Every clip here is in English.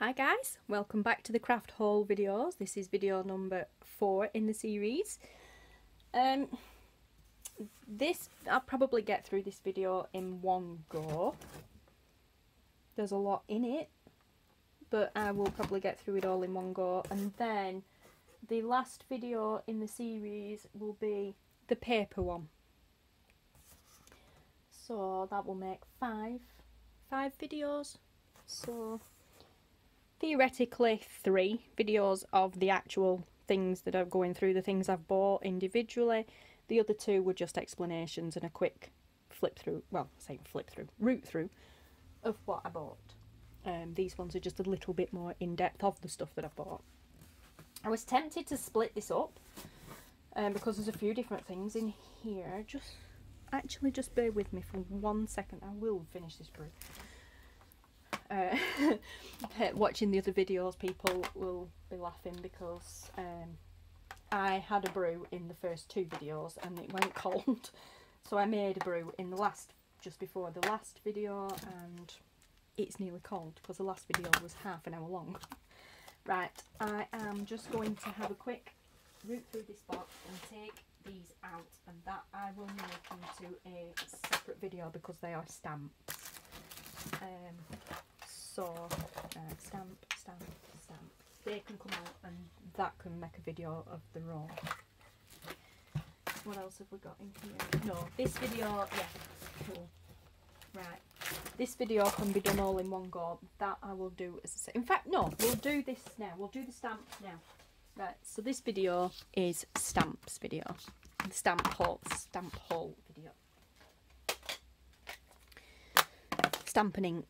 Hi guys, welcome back to the craft haul videos. This is video number 4 in the series. I'll probably get through this video in one go. There's a lot in it, but I will probably get through it all in one go, and then the last video in the series will be the paper one. So that will make five videos. So theoretically 3 videos of the actual things that are going through, the things I've bought individually. The other 2 were just explanations and a quick route through of what I bought. These ones are just a little bit more in depth of the stuff that I've bought. I was tempted to split this up because there's a few different things in here. Just bear with me for 1 second. I will finish this brew. Watching the other videos, people will be laughing because I had a brew in the first 2 videos and it went cold, so I made a brew in the just before the last video, and it's nearly cold because the last video was half an hour long. Right, I am just going to have a quick root through this box and take these out, and that I will make into a separate video because they are stamps. So stamp. They can come out and that can make a video of their own. What else have we got in here? No, this video, yeah, cool. Right, this video can be done all in one go. That I will do as a, in fact, no, we'll do this now. We'll do the stamps now. Right, so this video is stamps video. Stamp haul video. Stamp and ink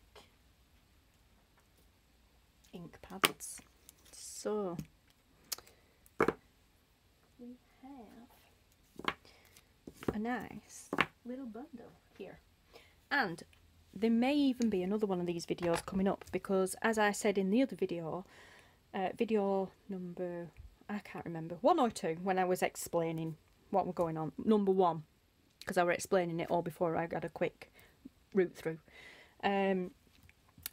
pads. So we have a nice little bundle here, and there may even be another one of these videos coming up because, as I said in the other video, video number, I can't remember, 1 or 2, when I was explaining what were going on, number 1, because I was explaining it all before I got a quick route through.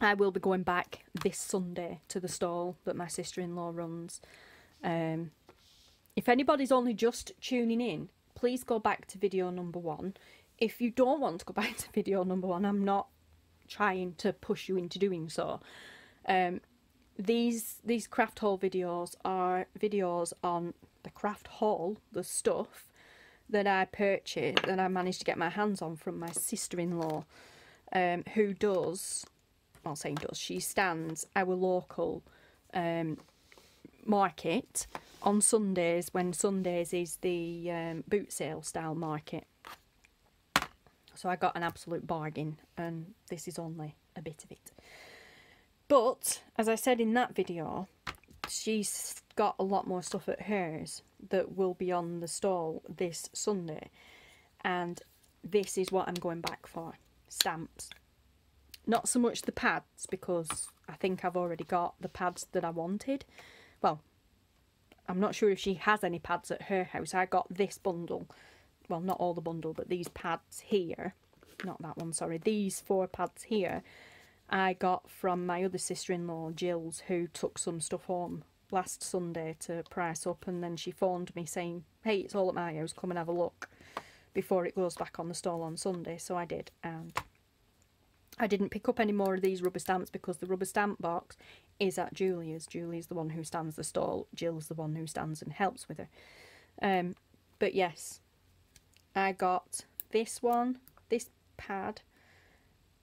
I will be going back this Sunday to the stall that my sister-in-law runs. If anybody's only just tuning in, please go back to video number 1. If you don't want to go back to video number 1, I'm not trying to push you into doing so. These craft haul videos are videos on the craft haul, the stuff that I purchased, that I managed to get my hands on from my sister-in-law, who does, well, saying does, she stands our local market on Sundays, when Sundays is the boot sale style market. So I got an absolute bargain, and this is only a bit of it. But as I said in that video, she's got a lot more stuff at hers that will be on the stall this Sunday, and this is what I'm going back for. Stamps. Not so much the pads, because I think I've already got the pads that I wanted. Well, I'm not sure if she has any pads at her house. I got this bundle. Well, not all the bundle, but these pads here. Not that one, sorry. These 4 pads here I got from my other sister-in-law, Jill's, who took some stuff home last Sunday to price up, and then she phoned me saying, hey, it's all at my house, come and have a look before it goes back on the stall on Sunday. So I did, and I didn't pick up any more of these rubber stamps because the rubber stamp box is at Julia's. Julia's the one who stands the stall. Jill's the one who stands and helps with her. But yes, I got this one, this pad,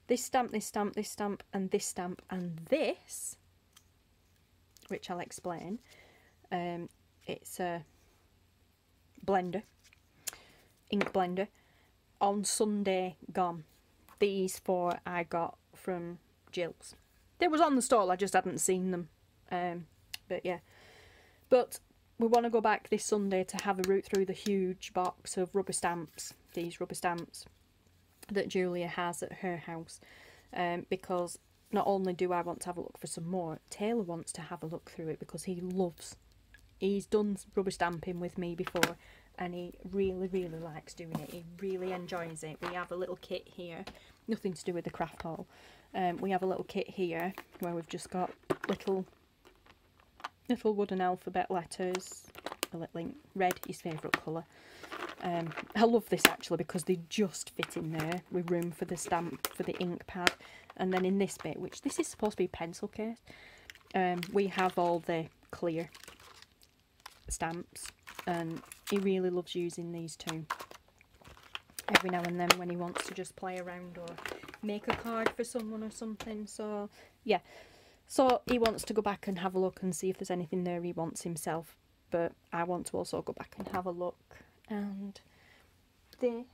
this stamp, this stamp, this stamp, and this stamp, and this, which I'll explain. It's a blender, ink blender, on Sunday gone. These 4 I got from Jill's. They was on the stall, I just hadn't seen them. But yeah. But we want to go back this Sunday to have a route through the huge box of rubber stamps. These rubber stamps that Julia has at her house. Because not only do I want to have a look for some more, Taylor wants to have a look through it because he's done rubber stamping with me before, and he really, really likes doing it. He really enjoys it. We have a little kit here, nothing to do with the craft haul. We have a little kit here where we've just got little wooden alphabet letters, a little ink, red, his favourite colour. I love this actually because they just fit in there with room for the stamp, for the ink pad. And then in this bit, which this is supposed to be a pencil case, we have all the clear stamps, and he really loves using these too. Every now and then when he wants to just play around or make a card for someone or something. So yeah, so he wants to go back and have a look and see if there's anything there he wants himself, but I want to also go back and have a look. And this,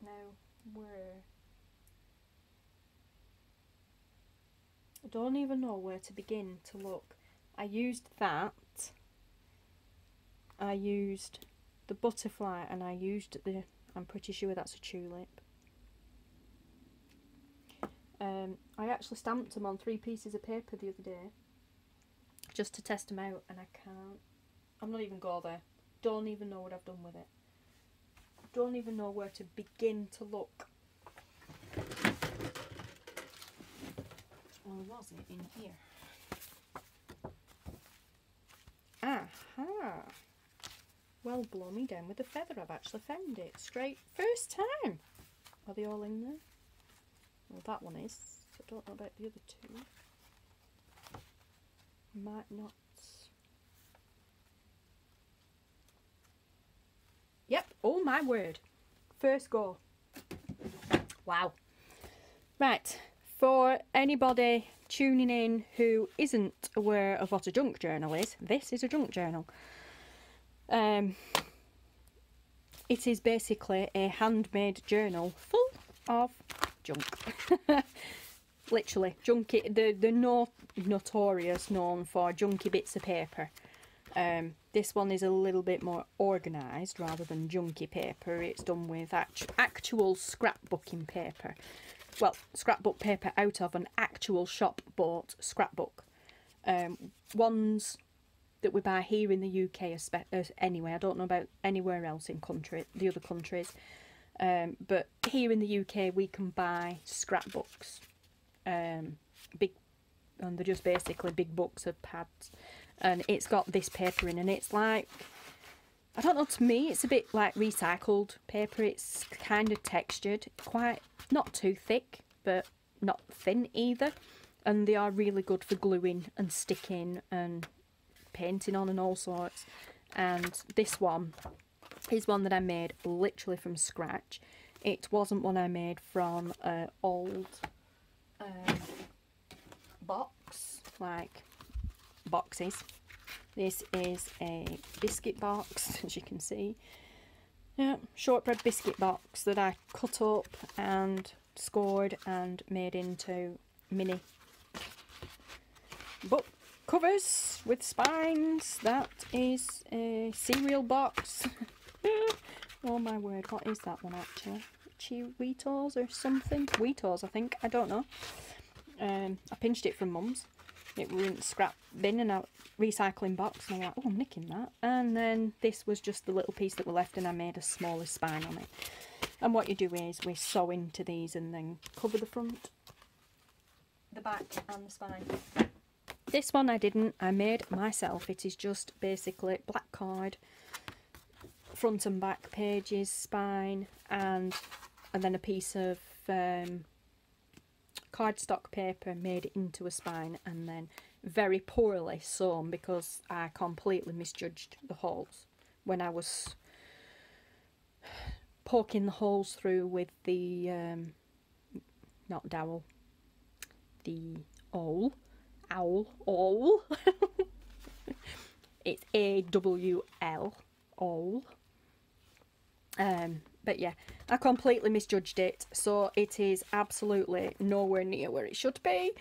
now where, I don't even know where to begin to look. I used that, I used the butterfly, and I used the, I'm pretty sure that's a tulip. I actually stamped them on 3 pieces of paper the other day just to test them out, and I can't, I'm not even go there. Don't even know what I've done with it. Don't even know where to begin to look. Or was it in here? Aha! Well, blow me down with a feather. I've actually found it. Straight first time. Are they all in there? Well, that one is. I don't know about the other 2. Might not. Yep. Oh my word. First go. Wow. Right. For anybody tuning in who isn't aware of what a junk journal is, this is a junk journal. It is basically a handmade journal full of junk. Literally, junky. They're notorious known for junky bits of paper. This one is a little bit more organised rather than junky paper. It's done with actual scrapbooking paper. Well, scrapbook paper out of an actual shop bought scrapbook. Ones that we buy here in the UK, anyway, I don't know about anywhere else in the other countries, but here in the UK we can buy scrapbooks, big, and they're just basically big books of pads, and it's got this paper in, and it's like, I don't know, to me it's a bit like recycled paper. It's kind of textured, quite, not too thick but not thin either, and they are really good for gluing and sticking and painting on and all sorts. And this one is one that I made literally from scratch. It wasn't one I made from an old box, like boxes. This is a biscuit box, as you can see. Yeah, shortbread biscuit box that I cut up and scored and made into mini book covers with spines. That is a cereal box. Oh my word, what is that one actually? Wheatos or something? Wheatos, I think. I don't know. I pinched it from Mum's. It was in the scrap bin and a recycling box, and I'm like, oh, I'm nicking that. And then this was just the little piece that were left, and I made a smaller spine on it. And what you do is we sew into these and then cover the front, the back and the spine. This one I didn't, I made myself. It is just basically black card, front and back pages, spine, and then a piece of cardstock paper made into a spine, and then very poorly sewn because I completely misjudged the holes when I was poking the holes through with the not dowel, the awl. It's A-W-L, awl. But yeah, I completely misjudged it, so it is absolutely nowhere near where it should be.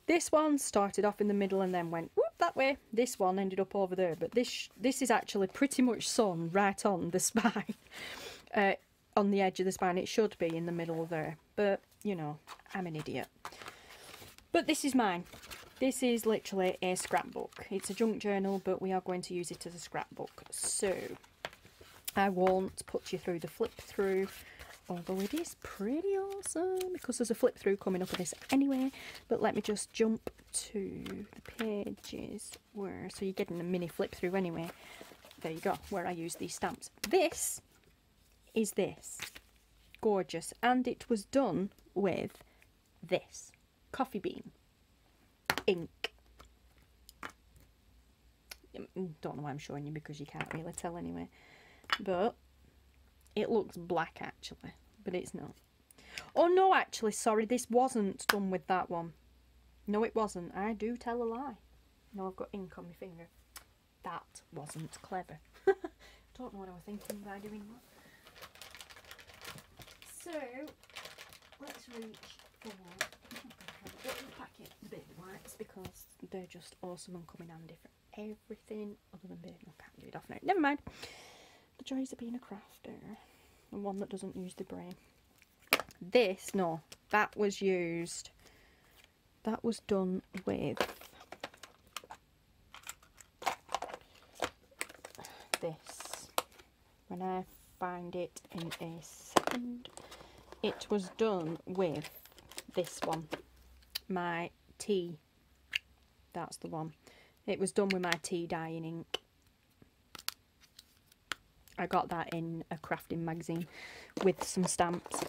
This one started off in the middle and then went whoop that way. This one ended up over there, but this is actually pretty much sewn right on the spine, on the edge of the spine. It should be in the middle there, but you know, I'm an idiot. But this is mine. This is literally a scrapbook. It's a junk journal, but we are going to use it as a scrapbook. So I won't put you through the flip through, although it is pretty awesome because there's a flip through coming up with this anyway. But let me just jump to the pages where, so you're getting a mini flip through anyway. There you go, where I use these stamps. This is this. Gorgeous. And it was done with this. Coffee bean. Ink. Don't know why I'm showing you because you can't really tell anyway. But it looks black actually, but it's not. Oh no, actually, sorry, this wasn't done with that one. No, it wasn't. I do tell a lie. No, I've got ink on my finger. That wasn't clever. Don't know what I was thinking by doing that. So, let's reach for the packet, the baby wipes, because they're just awesome and come in handy for everything other than baby. I can't do it off now. Never mind. The joys of being a crafter. And one that doesn't use the brain. This, no, that was used. That was done with this. When I find it in a second, it was done with this one, my tea. That's the one. It was done with my tea dyeing ink. I got that in a crafting magazine with some stamps.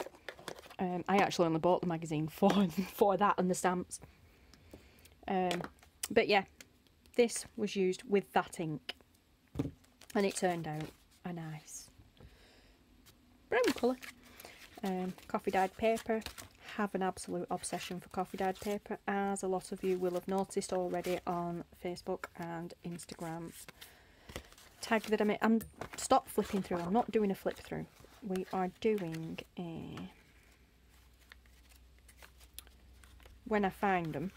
I actually only bought the magazine for that and the stamps. But yeah, this was used with that ink, and it turned out a nice brown colour. Coffee dyed paper. Have an absolute obsession for coffee dyed paper, as a lot of you will have noticed already on Facebook and Instagram. Tag that I'm stop flipping through. I'm not doing a flip through. We are doing a, when I find them.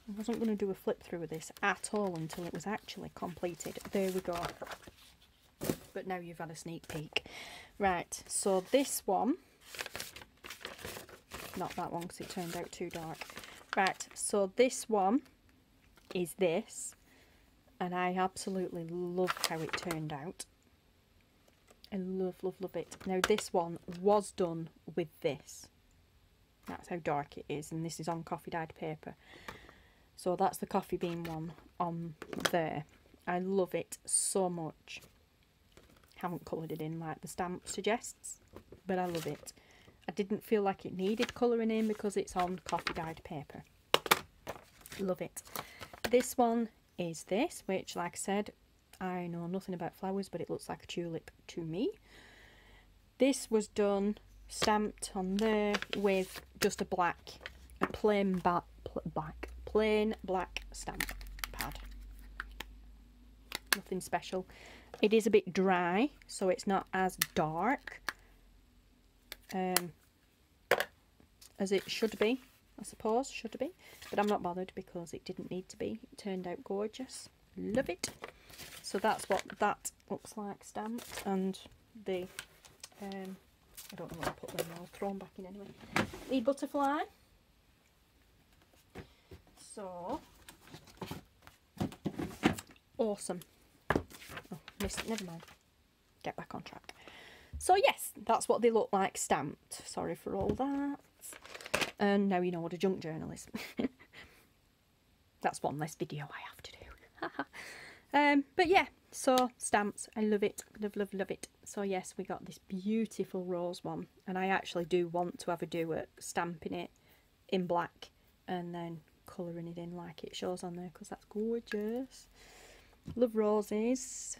I wasn't going to do a flip through of this at all until it was actually completed. There we go. But now you've had a sneak peek. Right, so this one, not that one because it turned out too dark. Right, so this one is this, and I absolutely love how it turned out. I love, love, love it. Now this one was done with this. That's how dark it is, and this is on coffee dyed paper. So that's the coffee bean one on there. I love it so much. Haven't coloured it in like the stamp suggests, but I love it. I didn't feel like it needed colouring in because it's on coffee dyed paper. Love it. This one is this, which, like I said, I know nothing about flowers, but it looks like a tulip to me. This was done, stamped on there with just a plain black stamp pad. Nothing special. It is a bit dry, so it's not as dark as it should be, I suppose, should be. But I'm not bothered because it didn't need to be. It turned out gorgeous. Love it. So that's what that looks like stamped, and the I don't know where I put them, I'll throw them back in anyway. The butterfly. So awesome. Oh, missed it, never mind. Get back on track. So yes, that's what they look like stamped. Sorry for all that. And now you know what a junk journal is. That's one less video I have to do. But yeah, so stamps, I love it. Love, love, love it. So yes, we got this beautiful rose one. And I actually do want to have a do at stamping it in black and then colouring it in like it shows on there, because that's gorgeous. Love roses.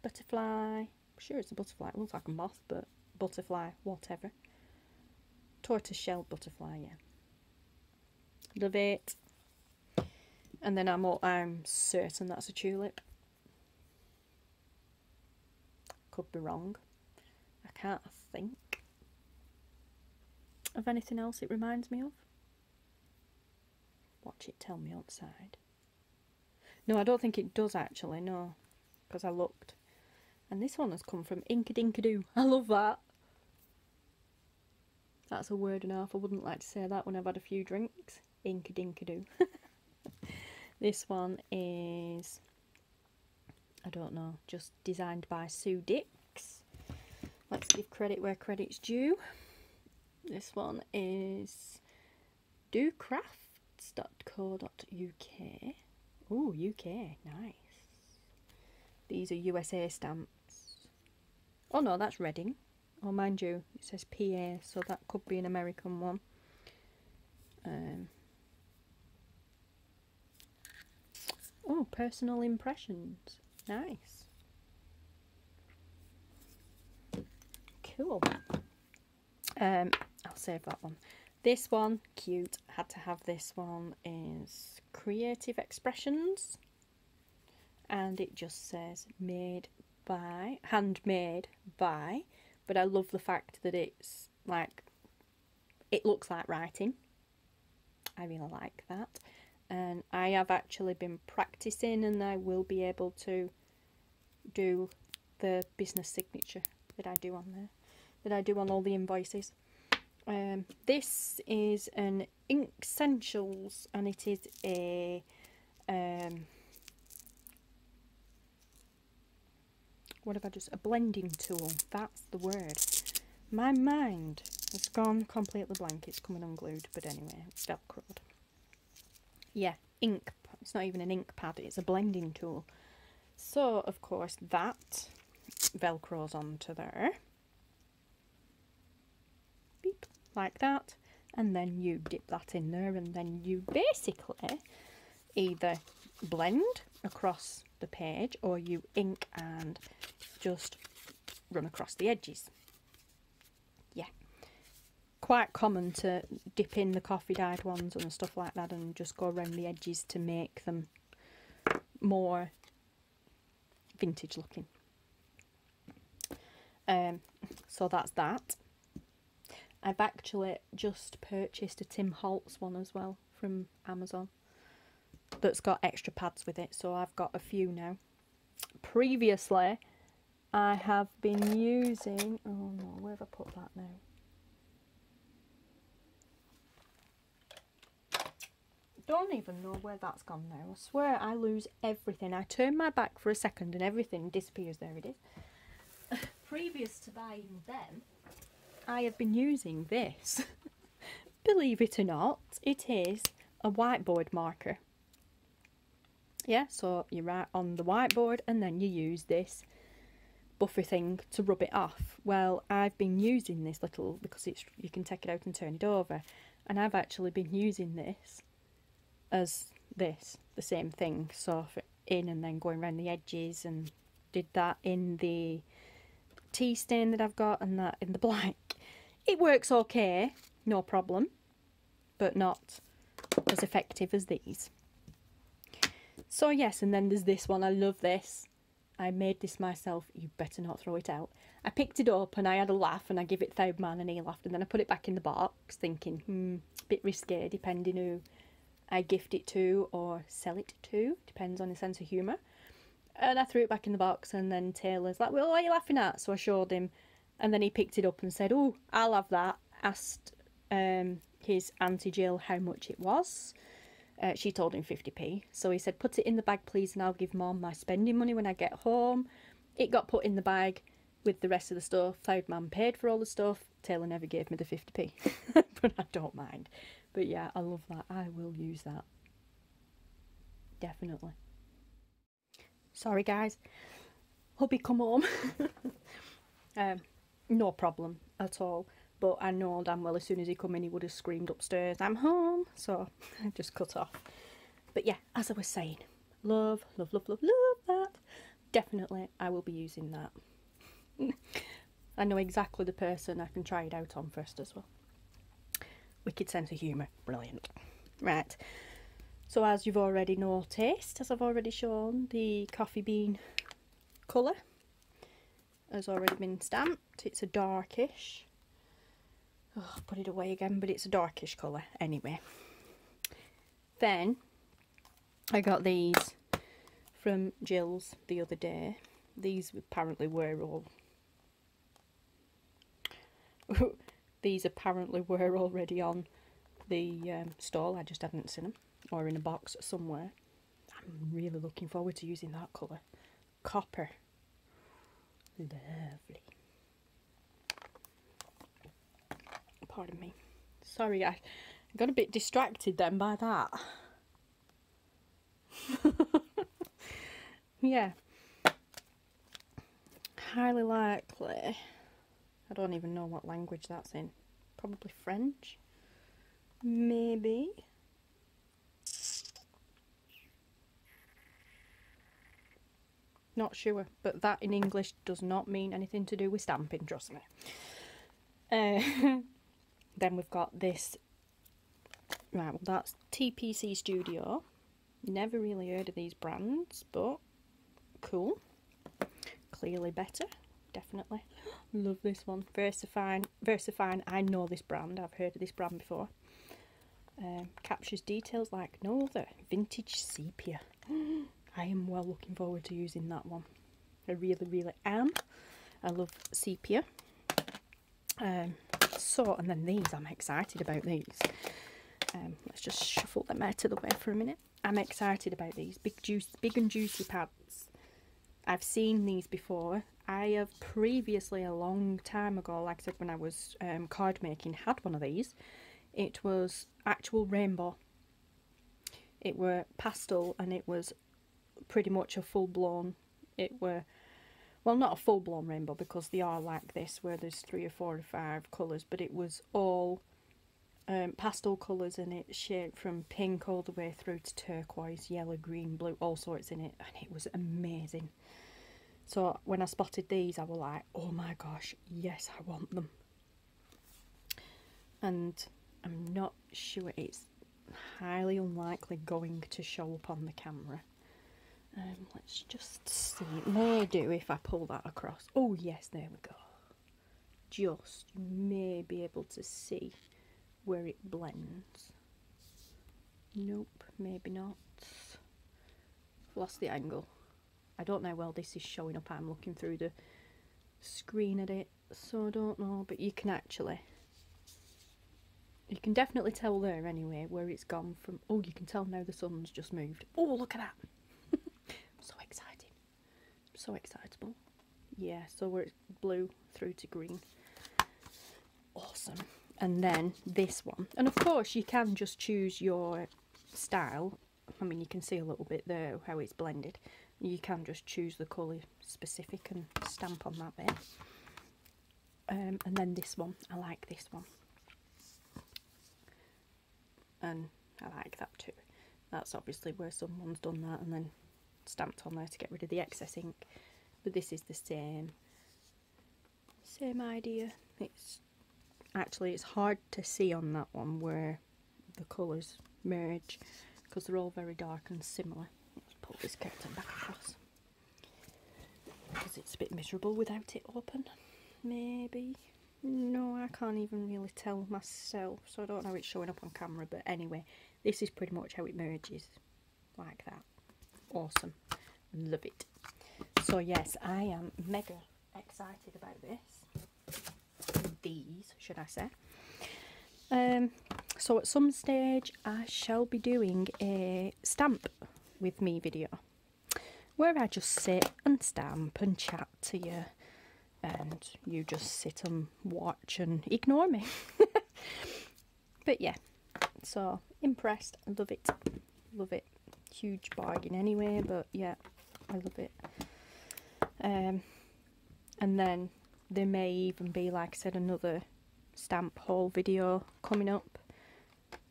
Butterfly. I'm sure it's a butterfly. It looks like a moth, but butterfly, whatever. Tortoise-shell butterfly, yeah. Love it. And then I'm certain that's a tulip. Could be wrong. I can't think of anything else it reminds me of. Watch it tell me outside. No, I don't think it does actually, no. Because I looked. And this one has come from Inkadinkadoo. I love that. That's a word and a half. I wouldn't like to say that when I've had a few drinks. Inkadinkadoo. This one is, I don't know, just designed by Sue Dix. Let's give credit where credit's due. This one is docrafts.co.uk. Ooh, UK, nice. These are USA stamps. Oh no, that's Reading. Oh, mind you, it says PA, so that could be an American one. Oh, personal impressions. Nice. Cool. I'll save that one. This one, cute. Had to have this one. Is Creative Expressions, and it just says made by, handmade by. But I love the fact that it's like, it looks like writing. I really like that. And I have actually been practicing, and I will be able to do the business signature that I do on there, that I do on all the invoices. This is an Ink Essentials, and it is a what have I just, a blending tool. That's the word. My mind has gone completely blank. It's coming unglued, but anyway, it's velcroed. Yeah, ink. It's not even an ink pad, it's a blending tool. So, of course, that velcros onto there. Beep, like that. And then you dip that in there, and then you basically either blend across the page, or you ink and just run across the edges. Yeah. Quite common to dip in the coffee dyed ones and stuff like that and just go around the edges to make them more vintage looking. So that's that. I've actually just purchased a Tim Holtz one as well from Amazon that's got extra pads with it, so I've got a few now. Previously I have been using, oh no, where have I put that now? Don't even know where that's gone now. I swear I lose everything. I turn my back for a second and everything disappears. There it is. Previous to buying them, I have been using this. Believe it or not, it is a whiteboard marker. Yeah, so you write on the whiteboard and then you use this buffer thing to rub it off. Well, I've been using this little, because it's, you can take it out and turn it over, and I've actually been using this as this, the same thing, so for in and then going around the edges, and did that in the tea stain that I've got and that in the black. It works okay, no problem, but not as effective as these. So yes, and then there's this one. I love this. I made this myself. You better not throw it out. I picked it up and I had a laugh, and I give it Third Man and he laughed, and then I put it back in the box thinking, a bit risque depending who I gift it to or sell it to, depends on his sense of humour. And I threw it back in the box, and then Taylor's like, well, what are you laughing at? So I showed him, and then he picked it up and said, oh, I'll have that. Asked his Auntie Jill how much it was. She told him 50p. So he said, put it in the bag please, and I'll give Mum my spending money when I get home. It got put in the bag with the rest of the stuff. Third Man paid for all the stuff. Taylor never gave me the 50p. But I don't mind. But yeah, I love that. I will use that. Definitely. Sorry guys. Hubby come home. No problem at all. But I know damn well as soon as he come in he would have screamed upstairs, I'm home. So I just cut off. But yeah, as I was saying, love, love, love, love, love that. Definitely I will be using that. I know exactly the person I can try it out on first as well. Wicked sense of humour. Brilliant. Right. So as you've already noticed, as I've already shown, the coffee bean colour has already been stamped. It's a darkish. Oh, put it away again, but it's a darkish colour anyway. Then I got these from Jill's the other day. These apparently were all these apparently were already on the stall. I just hadn't seen them, or in a box somewhere. I'm really looking forward to using that colour. Copper. Lovely. Pardon me. Sorry, I got a bit distracted then by that. Yeah. Highly likely. I don't even know what language that's in. Probably French. Maybe. Not sure, but that in English does not mean anything to do with stamping, trust me. Then we've got this. Right, well, that's TPC Studio. Never really heard of these brands, but cool. Clearly better, definitely. Love this one. VersaFine. VersaFine, I know this brand. I've heard of this brand before. Captures details like no other. Vintage sepia. I am well looking forward to using that one. I really, really am. I love sepia. And then these, I'm excited about these. Let's just shuffle them out of the way for a minute. I'm excited about these big and juicy pads. I've seen these before. I have previously, a long time ago, like I said, when I was card making, had one of these. It was actual rainbow. It were pastel, and it was pretty much a full-blown, well, not a full-blown rainbow, because they are like this, where there's 3 or 4 or 5 colours, but it was all pastel colours, and it shaded from pink all the way through to turquoise, yellow, green, blue, all sorts in it, and it was amazing. So when I spotted these, I was like, oh my gosh, yes, I want them. And I'm not sure, it's highly unlikely going to show up on the camera. Let's just see. It may do if I pull that across. Oh yes, there we go. Just, you may be able to see where it blends. Nope, maybe not. Lost the angle. I don't know how well this is showing up. I'm looking through the screen at it, so I don't know, but you can definitely tell there anyway where it's gone from. Oh, you can tell now the sun's just moved. Oh, look at that. So exciting. So excitable. Yeah, so where it's blue through to green. Awesome. And then this one. And of course you can just choose your style. I mean, you can see a little bit there how it's blended. You can just choose the colour specific and stamp on that bit. And then this one. I like this one. And I like that too. That's obviously where someone's done that and then stamped on there to get rid of the excess ink, but this is the same idea. It's hard to see on that one where the colours merge because they're all very dark and similar. Let's pull this curtain back across because it's a bit miserable without it open. Maybe. No, I can't even really tell myself, so I don't know how it's showing up on camera, but anyway, this is pretty much how it merges, like that. Awesome. Love it. So yes, I am mega excited about this. These, should I say. So at some stage I shall be doing a stamp with me video where I just sit and stamp and chat to you and you just sit and watch and ignore me. But yeah, so impressed. I love it. Love it. Huge bargain anyway, but yeah, I love it. And then there may even be, like I said, another stamp haul video coming up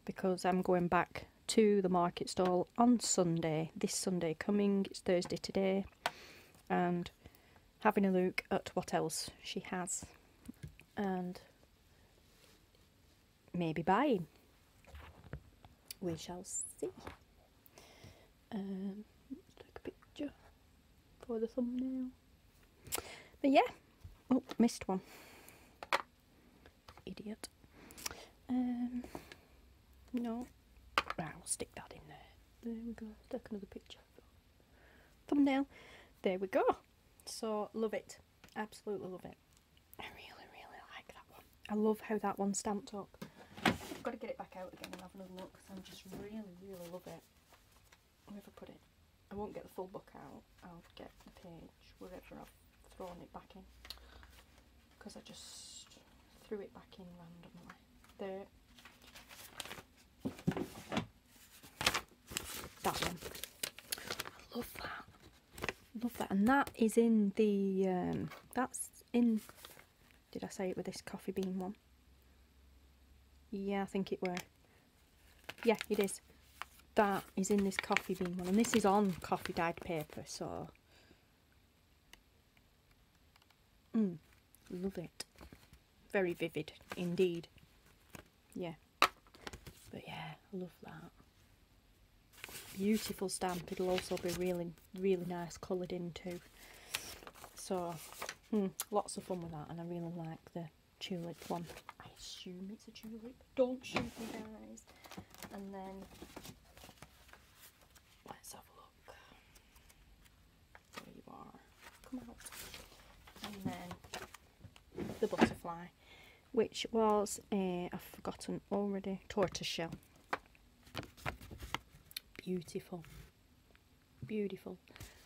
because I'm going back to the market stall on Sunday, this Sunday coming. It's Thursday today, and having a look at what else she has and maybe buying. We shall see. Let's take a picture for the thumbnail. But yeah, oh, missed one. Idiot. No. Right, I'll stick that in there. There we go. Take another picture. Thumbnail. There we go. So, love it. Absolutely love it. I really, really like that one. I love how that one's stamped up. I've got to get it back out again and have another look because I just really, really love it. Where have I put it? I won't get the full book out. I'll get the page wherever I've thrown it back in, because I just threw it back in randomly. There. That one. I love that. Love that. And that is in the, that's in, did I say it with this coffee bean one? Yeah, I think it were. Yeah, it is. That is in this coffee bean one. And this is on coffee dyed paper, so. Love it. Very vivid indeed. Yeah. But yeah, I love that. Beautiful stamp. It'll also be really, really nice coloured in too. So, lots of fun with that, and I really like the tulip one. I assume it's a tulip. Don't shoot me, guys. And then, let's have a look. There you are. Come out. And then the butterfly, which was a, I've forgotten already, tortoiseshell. Beautiful, beautiful.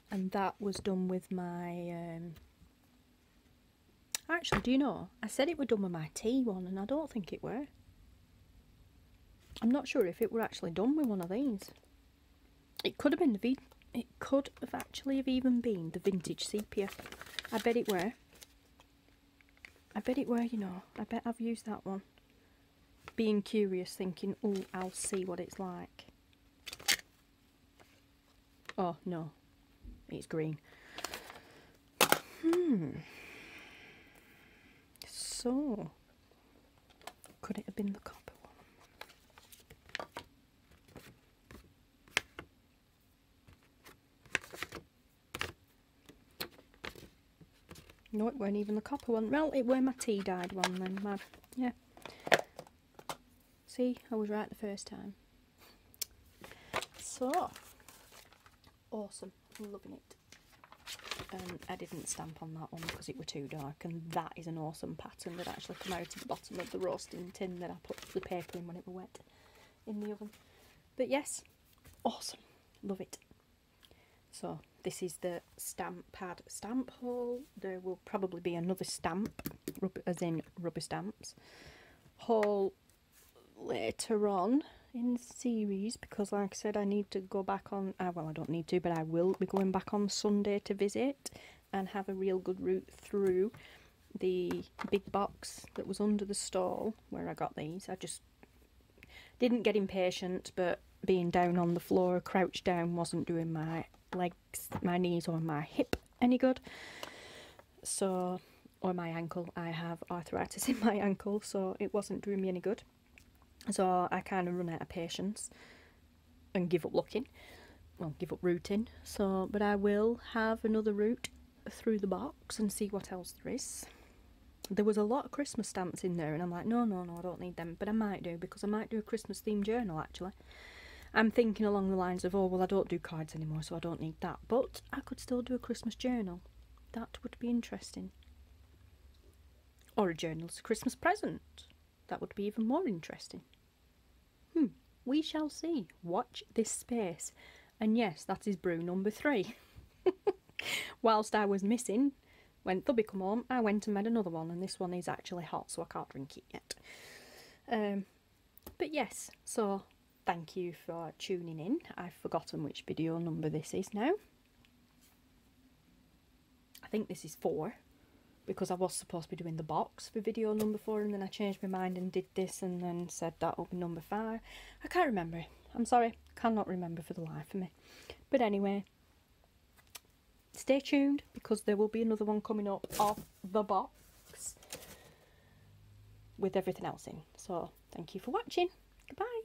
And that was done with my actually, do you know, I said it were done with my tea one, and I don't think it were. I'm not sure if it were actually done with one of these. It could have been the it could have actually have even been the vintage sepia. I bet it were. I bet it were, you know. I bet I've used that one, being curious, thinking, oh, I'll see what it's like. Oh, no. It's green. So, could it have been the copper one? No, it weren't even the copper one. Well, it were my tea dyed one then. Yeah. See, I was right the first time. So, awesome, I'm loving it. I didn't stamp on that one because it were too dark, and that is an awesome pattern that actually come out of the bottom of the roasting tin that I put the paper in when it were wet in the oven. But yes, awesome, love it. So this is the stamp pad stamp haul. There will probably be another stamp, as in rubber stamps, haul later on in the series, because like I said, I need to go back on, well, I don't need to, but I will be going back on Sunday to visit and have a real good route through the big box that was under the stall where I got these. I just didn't get impatient, but being down on the floor, crouched down, wasn't doing my legs, my knees or my hip any good. So, or my ankle, I have arthritis in my ankle, so it wasn't doing me any good. So I kind of run out of patience and give up looking, well, give up rooting. So, but I will have another route through the box and see what else there is. There was a lot of Christmas stamps in there, and I'm like, no, I don't need them, but I might do, because I might do a Christmas themed journal actually. I'm thinking along the lines of, oh, well, I don't do cards anymore, so I don't need that, but I could still do a Christmas journal. That would be interesting. Or a journal as a Christmas present. That would be even more interesting. We shall see. Watch this space. And yes, that is brew number 3. Whilst I was missing, when Thubby come home, I went and made another one, and this one is actually hot, so I can't drink it yet. But yes, so thank you for tuning in. I've forgotten which video number this is now. I think this is 4. Because I was supposed to be doing the box for video number 4, and then I changed my mind and did this, and then said that will be number 5. I can't remember. I'm sorry, cannot remember for the life of me. But anyway, stay tuned, because there will be another one coming up off the box with everything else in. So thank you for watching. Goodbye.